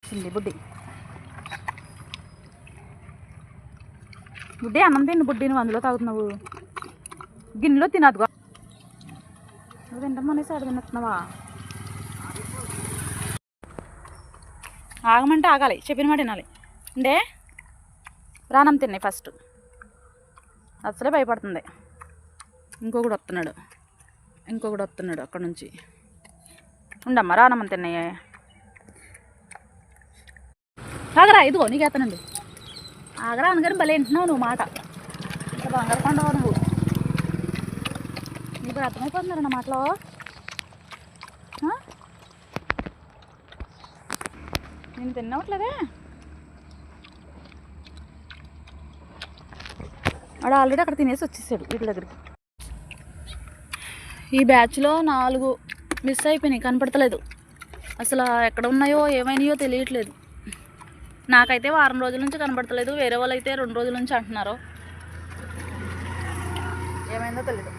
బుడ్డి బుడ్డి అన్నం తిన్ను బుడ్డి, నువ్వు అందులో తాగుతున్నావు, గిన్నెలో తినదుగా. నువ్వు తింటామనేసి అడు తిన్నట్టున్నావా? ఆగమంటే ఆగాలి, చెప్పిన మాట వినాలి. అంటే రానం తిన్నాయి ఫస్ట్, అసలే భయపడుతుంది. ఇంకొకడు వస్తున్నాడు అక్కడ నుంచి. ఉండమ్మా రానమ్మని తిన్నాయి. ఆగరా, ఇదిగో నీకు ఎత్తనండి. ఆగరా అనగానే భలే వింటున్నావు నువ్వు మాట. ఇంకా బంగారు కొండవు నువ్వు. నీకు అర్థమైపోతున్నారు నా మాటలో. నేను తినవట్లేదే. వాడు ఆల్రెడీ అక్కడ తినేసి వచ్చేసాడు వీటి దగ్గరికి. ఈ బ్యాచ్లో 4 మిస్ అయిపోయినాయి, కనపడతలేదు అసలు. ఎక్కడ ఉన్నాయో ఏమైనాయో తెలియట్లేదు. నాకైతే వారం రోజుల నుంచి కనపడతలేదు, వేరే వాళ్ళు అయితే 2 రోజుల నుంచి అంటున్నారు. ఏమైందో తెలియదు.